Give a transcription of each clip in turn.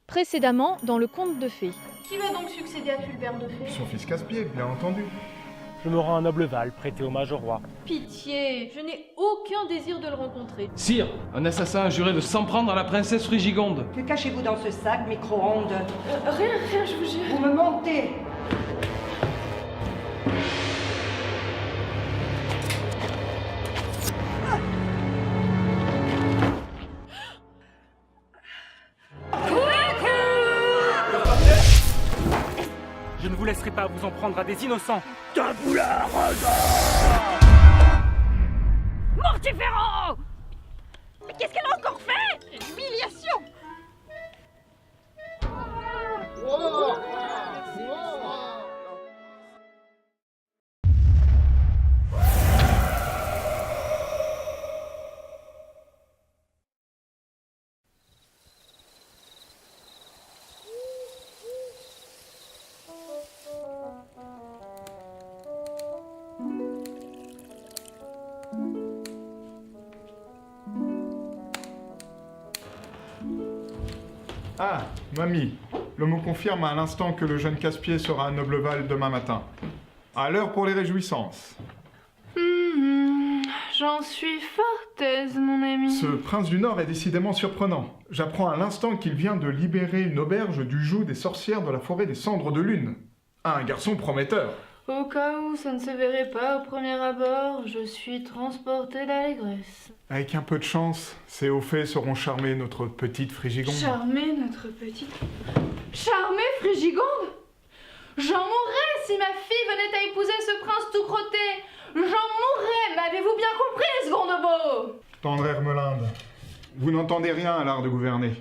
Précédemment, dans le conte de fées. Qui va donc succéder à Fulbert de Fée? Son fils Casse-Pied, bien entendu. Je me rends à Nobleval, prêter hommage au roi. Pitié, je n'ai aucun désir de le rencontrer. Sire, un assassin a juré de s'en prendre à la princesse Frigigonde. Que cachez-vous dans ce sac, micro-ondes? Rien, je vous jure. Vous me mentez! Je ne vous laisserai pas vous en prendre à des innocents. Mortifero! Mais qu'est-ce qu'elle a encore fait? Humiliation! Ah, mamie, le mot confirme à l'instant que le jeune Casse-Pied sera à Nobleval demain matin. À l'heure pour les réjouissances. J'en suis fort aise, mon ami. Ce prince du Nord est décidément surprenant. J'apprends à l'instant qu'il vient de libérer une auberge du joug des sorcières de la forêt des cendres de lune. Un garçon prometteur. Au cas où ça ne se verrait pas au premier abord, je suis transportée d'allégresse. Avec un peu de chance, ces hauts faits sauront charmer notre petite Frigigonde. Charmer notre petite... Charmer Frigigonde? J'en mourrais si ma fille venait à épouser ce prince tout crotté. J'en mourrais, m'avez-vous bien compris, Secondebeau? Tendre Hermelinde, vous n'entendez rien à l'art de gouverner.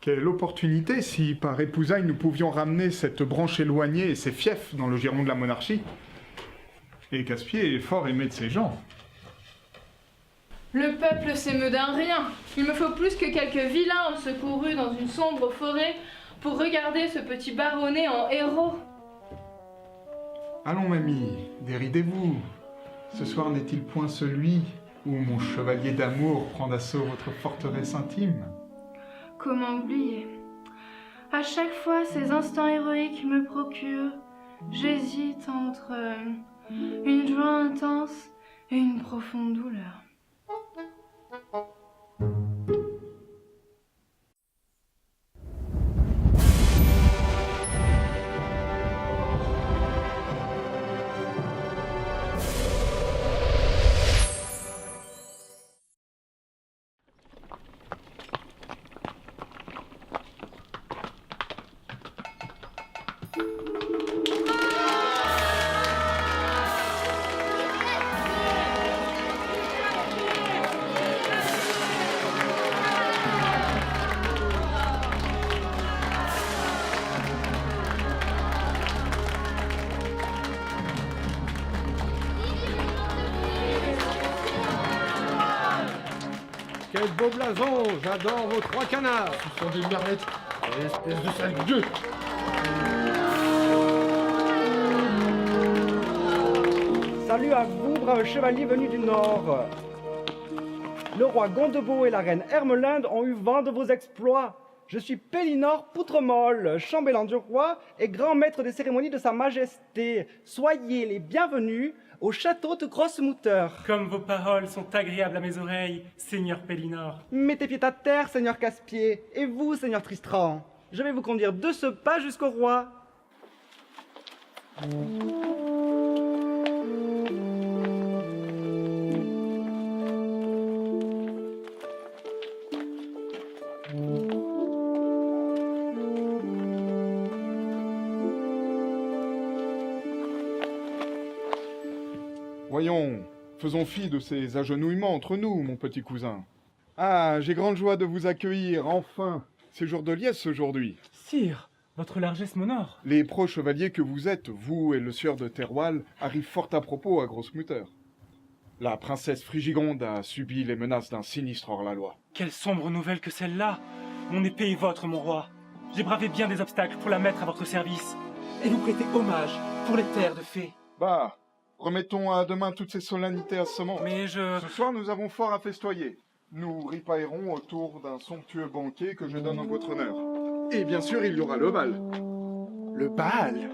Quelle opportunité si, par épousailles, nous pouvions ramener cette branche éloignée et ses fiefs dans le giron de la monarchie. Et Casse-Pied est fort aimé de ses gens. Le peuple s'émeut d'un rien. Il me faut plus que quelques vilains secourus dans une sombre forêt pour regarder ce petit baronnet en héros. Allons, mamie, déridez-vous. Ce soir n'est-il point celui où mon chevalier d'amour prend d'assaut votre forteresse intime? Comment oublier? À chaque fois, ces instants héroïques me procurent. J'hésite entre une joie intense et une profonde douleur. Quel beau blason! J'adore vos trois canards! Ce sont des merlettes. Espèce de sale gueux. Salut à vous, braves chevaliers venus du Nord. Le roi Gondebaud et la reine Hermelinde ont eu vent de vos exploits. Je suis Pélinor Poutremolle, chambellan du roi et grand maître des cérémonies de sa majesté. Soyez les bienvenus au château de Grosse-Mouteur. Comme vos paroles sont agréables à mes oreilles, Seigneur Pélinor. Mettez pied à terre, Seigneur Casse-Pied, et vous, Seigneur Tristram. Je vais vous conduire de ce pas jusqu'au roi. Voyons, faisons fi de ces agenouillements entre nous, mon petit cousin. Ah, j'ai grande joie de vous accueillir, enfin. C'est jour de liesse aujourd'hui. Sire, votre largesse m'honore. Les pro-chevaliers que vous êtes, vous et le sieur de Terroil, arrivent fort à propos à Grosse-Mouteur. La princesse Frigigonde a subi les menaces d'un sinistre hors-la-loi. Quelle sombre nouvelle que celle-là! Mon épée est votre, mon roi. J'ai bravé bien des obstacles pour la mettre à votre service. Et vous prêtez hommage pour les terres de fées. Bah, remettons à demain toutes ces solennités à ce moment. Mais Ce soir, nous avons fort à festoyer. Nous ripaillerons autour d'un somptueux banquet que je donne en votre honneur. Et bien sûr, il y aura le bal. Le bal?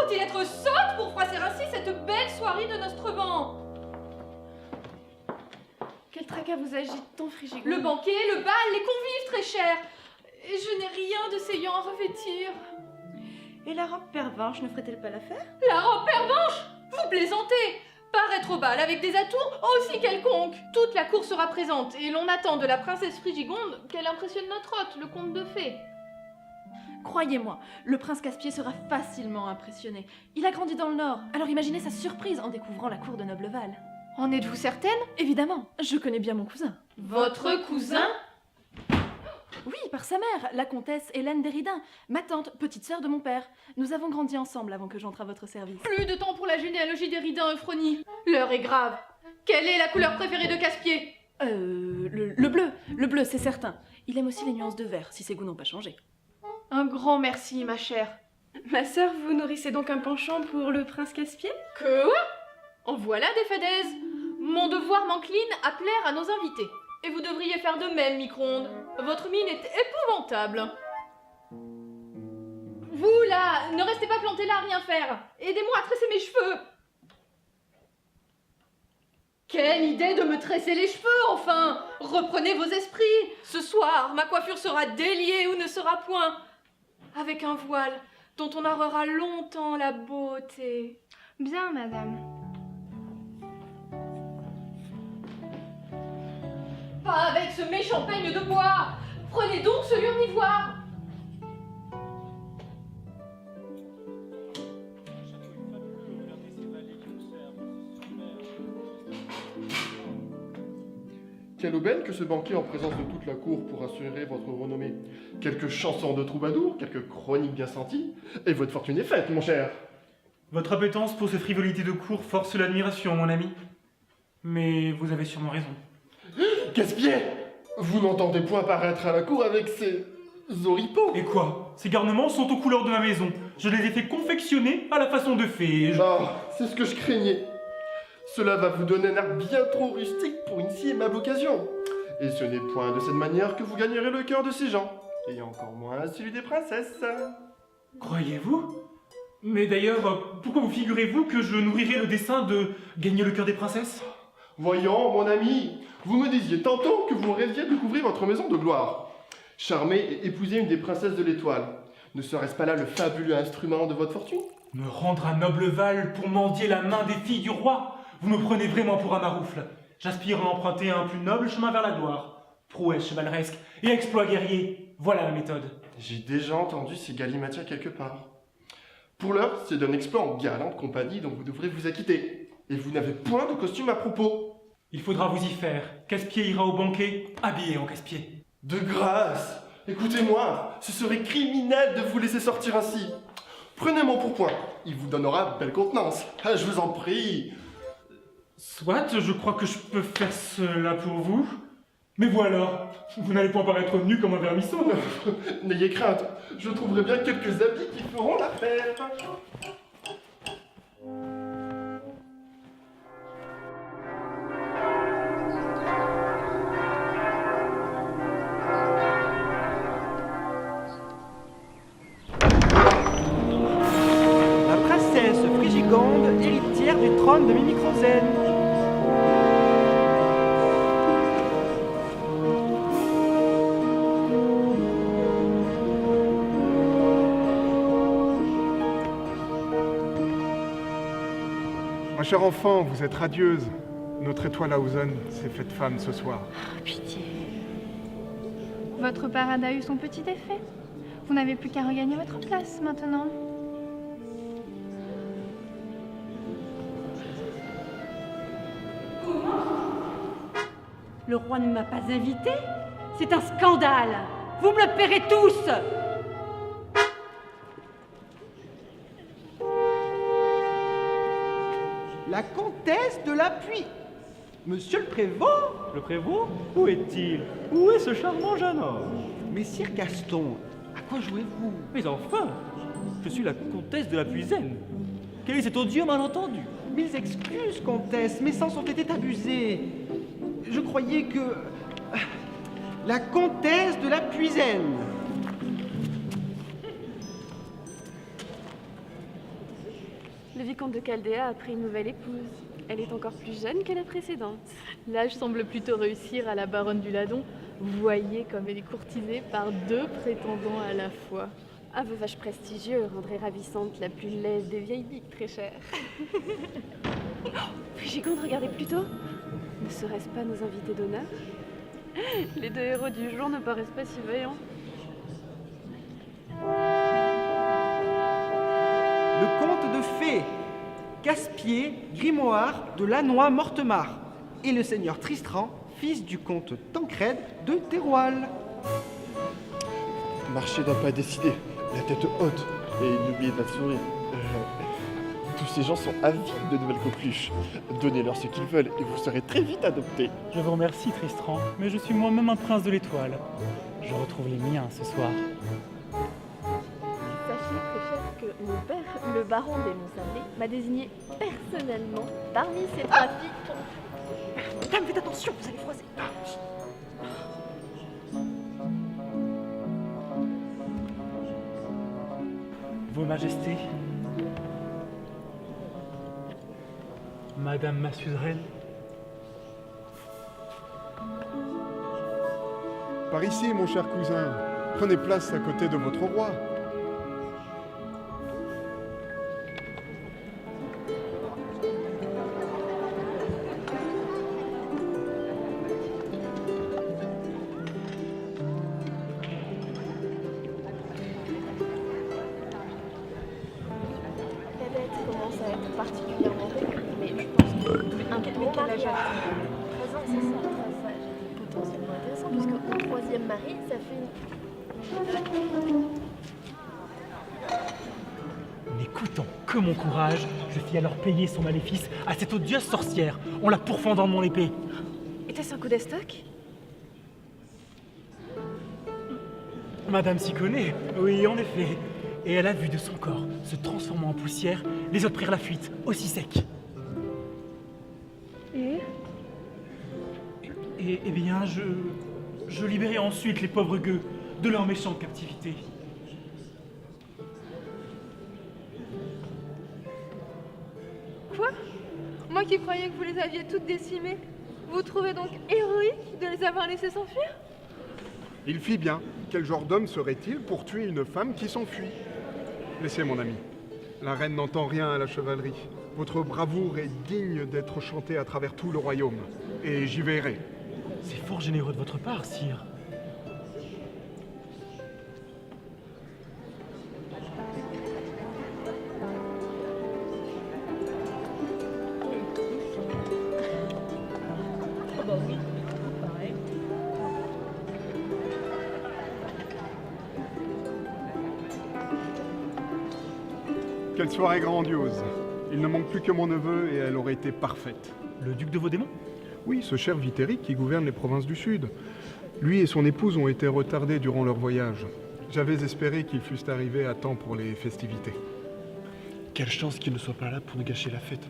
Faut-il être sotte pour froisser ainsi cette belle soirée de Nostrevent? Quel tracas vous agite ton Frigigonde? Le banquet, le bal, les convives très chers. Et je n'ai rien de saillant à revêtir. Et la robe pervenche ne ferait-elle pas l'affaire? La robe pervenche? Vous plaisantez? Paraître au bal avec des atours aussi quelconques. Toute la cour sera présente et l'on attend de la princesse Frigigonde qu'elle impressionne notre hôte, le comte de fées. Croyez-moi, le prince Caspier sera facilement impressionné. Il a grandi dans le Nord, alors imaginez sa surprise en découvrant la cour de Nobleval. En êtes-vous certaine? Évidemment, je connais bien mon cousin. Votre cousin? Oui, par sa mère, la comtesse Hélène Déridin, ma tante, petite sœur de mon père. Nous avons grandi ensemble avant que j'entre à votre service. Plus de temps pour la généalogie d'Héridin Euphronie. L'heure est grave. Quelle est la couleur préférée de Caspier? Le bleu. Le bleu, c'est certain. Il aime aussi les nuances de vert, si ses goûts n'ont pas changé. Un grand merci, ma chère. Ma sœur, vous nourrissez donc un penchant pour le prince Caspier? Que? En voilà des fadaises. Mon devoir m'encline à plaire à nos invités. Et vous devriez faire de même, micro-ondes. Votre mine est épouvantable. Vous, là, ne restez pas plantés là à rien faire. Aidez-moi à tresser mes cheveux. Quelle idée de me tresser les cheveux, enfin! Reprenez vos esprits. Ce soir, ma coiffure sera déliée ou ne sera point. Avec un voile dont on narrera longtemps la beauté. Bien, madame. Pas avec ce méchant peigne de bois. Prenez donc celui en ivoire. Quelle aubaine que ce banquet en présence de toute la cour pour assurer votre renommée. Quelques chansons de troubadours, quelques chroniques bien senties, et votre fortune est faite, mon cher. Votre appétence pour ces frivolités de cour force l'admiration, mon ami. Mais vous avez sûrement raison. Caspier, vous n'entendez point paraître à la cour avec ces oripeaux. Et quoi? Ces garnements sont aux couleurs de ma maison. Je les ai fait confectionner à la façon de fée. Ah, c'est ce que je craignais. Cela va vous donner un air bien trop rustique pour une si aimable occasion. Et ce n'est point de cette manière que vous gagnerez le cœur de ces gens. Et encore moins celui des princesses. Croyez-vous? Mais d'ailleurs, pourquoi vous figurez-vous que je nourrirai le dessein de gagner le cœur des princesses? Voyons, mon ami, vous me disiez tantôt que vous rêviez de couvrir votre maison de gloire. Charmer et épouser une des princesses de l'Étoile. Ne serait-ce pas là le fabuleux instrument de votre fortune? Me rendre à Nobleval pour mendier la main des filles du roi? Vous me prenez vraiment pour un maroufle. J'aspire à emprunter un plus noble chemin vers la gloire. Prouesse chevaleresque et exploit guerrier. Voilà la méthode. J'ai déjà entendu ces galimatias quelque part. Pour l'heure, c'est d'un exploit en galante compagnie dont vous devrez vous acquitter. Et vous n'avez point de costume à propos. Il faudra vous y faire. Caspier ira au banquet, habillé en Caspier. De grâce, écoutez-moi, ce serait criminel de vous laisser sortir ainsi. Prenez mon pourpoint, il vous donnera belle contenance. Ah, je vous en prie. Soit, je crois que je peux faire cela pour vous. Mais vous alors, vous n'allez pas paraître nu comme un vermisseau. N'ayez crainte, je trouverai bien quelques habits qui feront l'affaire. La princesse Frigigonde, héritière du trône de Mimicrozène. Ma chère enfant, vous êtes radieuse. Notre étoile à Auson s'est faite femme ce soir. Pitié. Votre parade a eu son petit effet. Vous n'avez plus qu'à regagner votre place maintenant. Le roi ne m'a pas invité. C'est un scandale. Vous me le paierez tous. La comtesse de la Pluie. Monsieur le prévôt? Le prévôt? Où est-il? Où est ce charmant jeune homme? Messire Gaston, à quoi jouez-vous? Mais enfin, je suis la comtesse de la Puisaine. Quel est cet odieux malentendu? Mille excuses, comtesse, mes sens ont été abusés. Je croyais que... La comtesse de la Puisaine. Le vicomte de Chaldéa a pris une nouvelle épouse. Elle est encore plus jeune que la précédente. L'âge semble plutôt réussir à la baronne du Ladon. Vous voyez comme elle est courtisée par 2 prétendants à la fois. Un veuvage prestigieux rendrait ravissante la plus laide des vieilles biques très chères. Frigigonde, regardez plutôt. Ne serait-ce pas nos invités d'honneur? Les 2 héros du jour ne paraissent pas si vaillants. Le comte de Fée, Caspier, Grimoire de Lannoy-Mortemart, et le seigneur Tristram, fils du comte Tancred de Terroil. Marchez d'un pas décidé, la tête haute, et n'oubliez pas de sourire. Tous ces gens sont avides de nouvelles coqueluches. Donnez-leur ce qu'ils veulent et vous serez très vite adoptés. Je vous remercie, Tristram, mais je suis moi-même un prince de l'étoile. Je retrouve les miens ce soir. Sachez, très cher, que mon père, le baron des Monts-Sablés, m'a désigné personnellement parmi ses 3 filles pour... Madame, faites attention, vous allez froisser. Vos Majestés, Madame ma suzeraine, Par ici, mon cher cousin. Prenez place à côté de votre roi. La bête commence à être particulièrement mais je pense que mon mari a 13 ans, c'est ça. Ça a potentiellement intéressant puisque au 3e mari, ça fait n'écoutant que mon courage, je fis alors payer son maléfice à cette odieuse sorcière en la pourfendant de mon épée. Était-ce un coup d'estoc? Madame s'y connaît, oui, en effet. Et elle a vu de son corps se transformant en poussière, les autres prirent la fuite, aussi sec. Et Eh bien, je libérai ensuite les pauvres gueux de leur méchante captivité. Quoi? Moi qui croyais que vous les aviez toutes décimées, vous trouvez donc héroïque de les avoir laissées s'enfuir? Il fit bien. Quel genre d'homme serait-il pour tuer une femme qui s'enfuit? Laissez, mon ami. La reine n'entend rien à la chevalerie. Votre bravoure est digne d'être chantée à travers tout le royaume. Et j'y veillerai. C'est fort généreux de votre part, sire. Quelle soirée grandiose. Il ne manque plus que mon neveu et elle aurait été parfaite. Le duc de Vaudémont? Oui, ce cher Vitéric qui gouverne les provinces du Sud. Lui et son épouse ont été retardés durant leur voyage. J'avais espéré qu'ils fussent arrivés à temps pour les festivités. Quelle chance qu'il ne soit pas là pour nous gâcher la fête.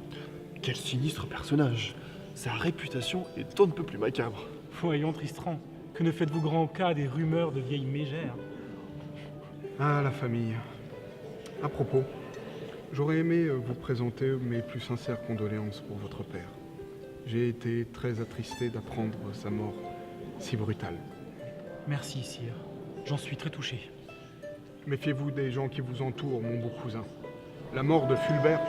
Quel sinistre personnage. Sa réputation est on ne peut plus macabre. Voyons, Tristram, que ne faites-vous grand cas des rumeurs de vieilles mégères? Ah, la famille. À propos, j'aurais aimé vous présenter mes plus sincères condoléances pour votre père. J'ai été très attristé d'apprendre sa mort si brutale. Merci, sire. J'en suis très touché. Méfiez-vous des gens qui vous entourent, mon beau cousin. La mort de Fulbert...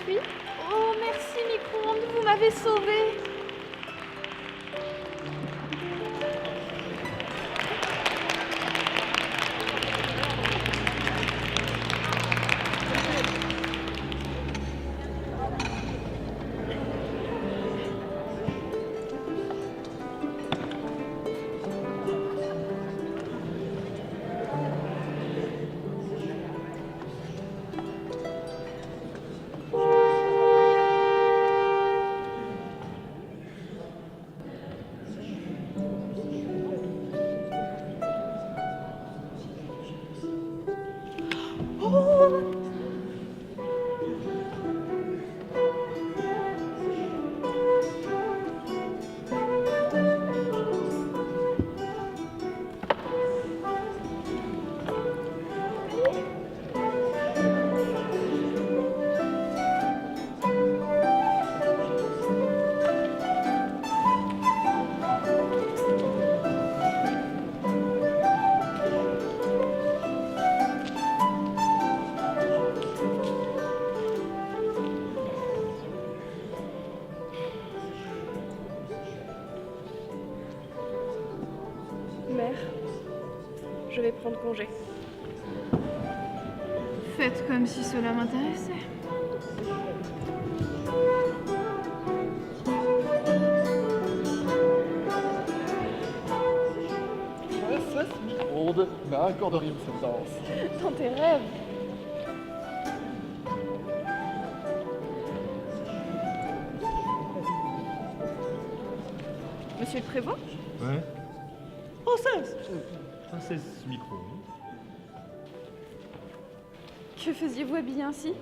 fuit. Oh, merci, micro-ondes, vous m'avez sauvée. Mère, je vais prendre congé. Faites comme si cela m'intéressait. Princesse Micro-ondes m'accorderait une sentence. Dans tes rêves. Monsieur le prévôt? Ouais. Princesse Micro-ondes. Que faisiez-vous habillé ainsi?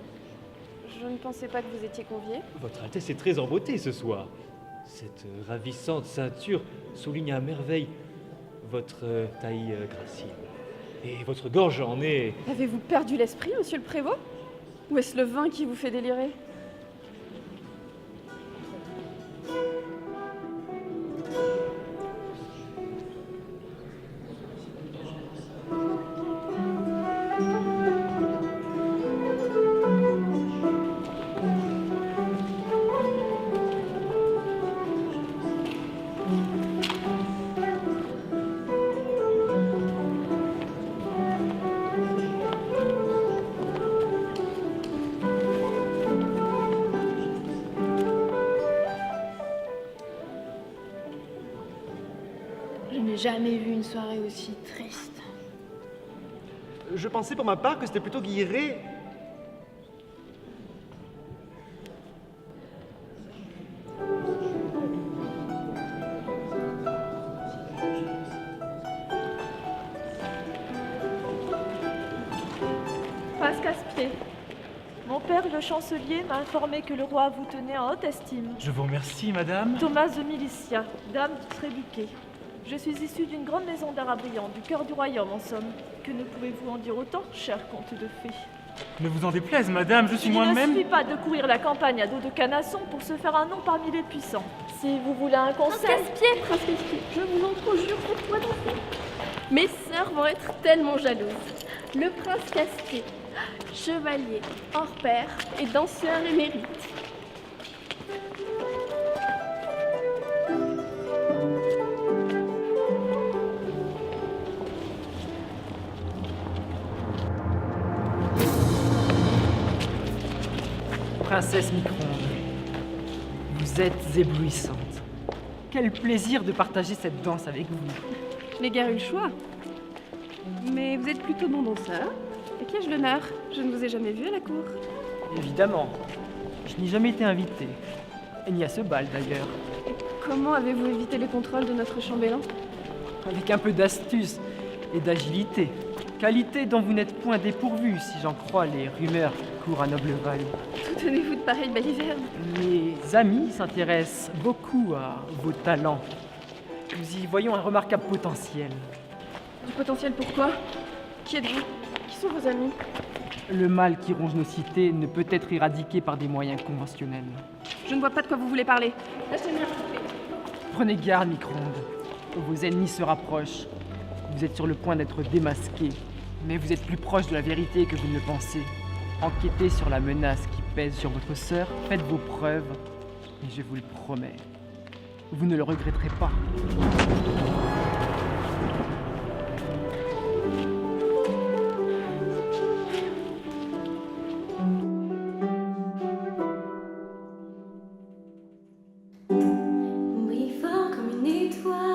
Je ne pensais pas que vous étiez convié. Votre Altesse est très en beauté ce soir. Cette ravissante ceinture souligne à merveille votre taille gracile. Et votre gorge en est... Avez-vous perdu l'esprit, monsieur le prévôt? Ou est-ce le vin qui vous fait délirer? Je n'ai jamais vu une soirée aussi triste. Je pensais pour ma part que c'était plutôt Guilleret. Prince Caspier, mon père le chancelier m'a informé que le roi vous tenait en haute estime. Je vous remercie, madame. Thomas de Milicia, dame du Trébuquet. Je suis issue d'une grande maison d'art brillant, du cœur du royaume en somme. Que ne pouvez-vous en dire autant, cher comte de fées? Ne vous en déplaise, madame, je suis Il ne moi-même... suffit pas de courir la campagne à dos de canasson pour se faire un nom parmi les puissants. Si vous voulez un conseil... Prince Caspier, je vous en conjure, faites-moi danser. Mes sœurs vont être tellement jalouses. Le prince Caspier, chevalier, hors pair et danseur émérite. Princesse Micro-ondes, vous êtes éblouissante. Quel plaisir de partager cette danse avec vous. Je n'ai guère eu le choix. Mais vous êtes plutôt bon danseur. À qui ai-je l'honneur? Je ne vous ai jamais vu à la cour. Évidemment, je n'ai jamais été invité. Et ni à ce bal d'ailleurs. Comment avez-vous évité les contrôles de notre chambellan? Avec un peu d'astuce et d'agilité. Qualité dont vous n'êtes point dépourvu, si j'en crois les rumeurs qui courent à Nobleval. Tout tenez-vous de pareilles balivernes? Mes amis s'intéressent beaucoup à vos talents. Nous y voyons un remarquable potentiel. Du potentiel pourquoi? Qui êtes-vous? Qui sont vos amis? Le mal qui ronge nos cités ne peut être éradiqué par des moyens conventionnels. Je ne vois pas de quoi vous voulez parler. Lâchez-moi. Prenez garde, Micro-ondes. Vos ennemis se rapprochent. Vous êtes sur le point d'être démasqués. Mais vous êtes plus proche de la vérité que vous ne le pensez. Enquêtez sur la menace qui pèse sur votre sœur, faites vos preuves, et je vous le promets, vous ne le regretterez pas. Brille fort comme une étoile.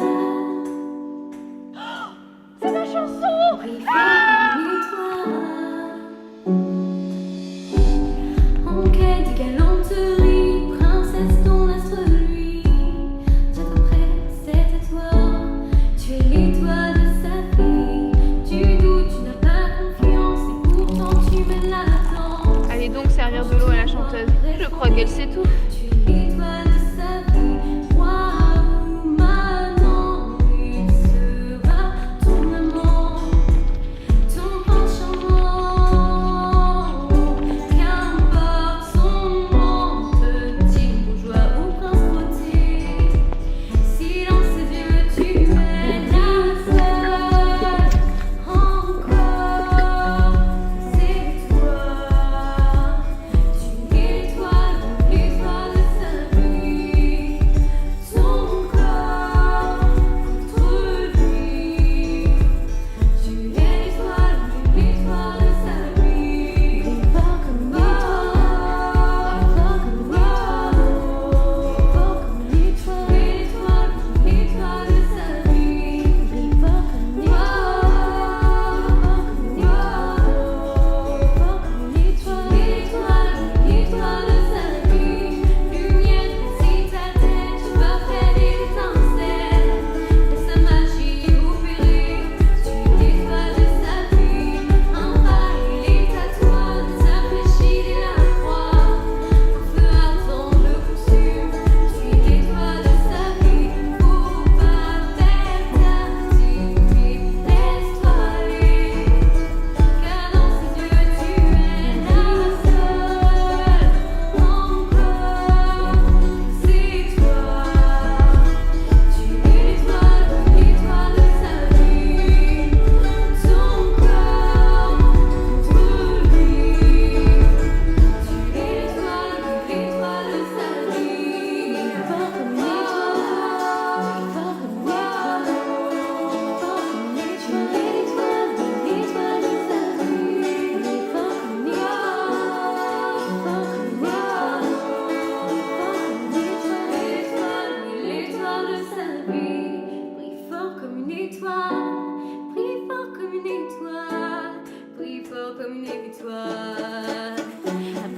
C'est ma chanson! Brille fort comme une étoile. En quête de galanterie, princesse dont l'astre lui. Viens après, c'est à toi. Tu es l'étoile de sa vie. Tu doutes, tu n'as pas confiance, et pourtant tu mènes la danse. Allez donc servir de l'eau à la chanteuse. Je crois qu'elle s'étouffe. L'étoile de sa vie, roi ou manant, il sera ton amant, ton prince charmant. Qu'importe son nom, petit bourgeois ou prince beauté, si dans ses yeux tu es la seule, encore c'est toi. Tu es l'étoile de sa vie, son corps contre lui. Tu es l'étoile de sa vie. Brille fort comme une étoile. Tu es l'étoile de sa vie. Brille fort comme une étoile de sa vie. Lumière précise ta tête, tu vas faire des étincelles. Laisse sa magie opérer. Tu es l'étoile de sa vie. Un pas, il est à toi. Ne s'affranchit dès la croix. Un feu ardent le consume. Tu es l'étoile de sa vie. Faut pas perdre ta timidité. Laisse-toi aller. Car dans ses yeux tu es la seule. Encore c'est toi. Tu es l'étoile de sa vie. Ton corps contre lui. Tu es l'étoile de sa vie. Brille fort comme une étoile. Brille fort comme une étoile. Tu es l'étoile de sa vie. Brille fort comme une étoile. Brille fort comme une étoile. Brille fort comme une étoile.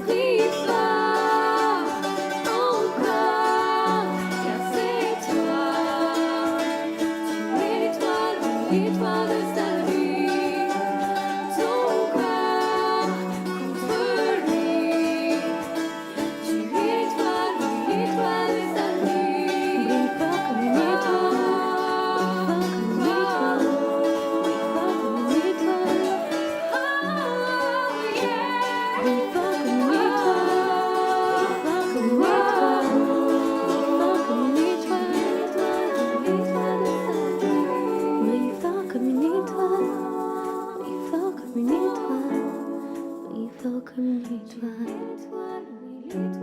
Brille fort encore, car c'est toi. Tu es l'étoile de sa vie. Ton corps contre lui. Tu es l'étoile de sa vie. Brille fort comme une étoile. Brille fort comme une étoile. Brille fort comme une étoile.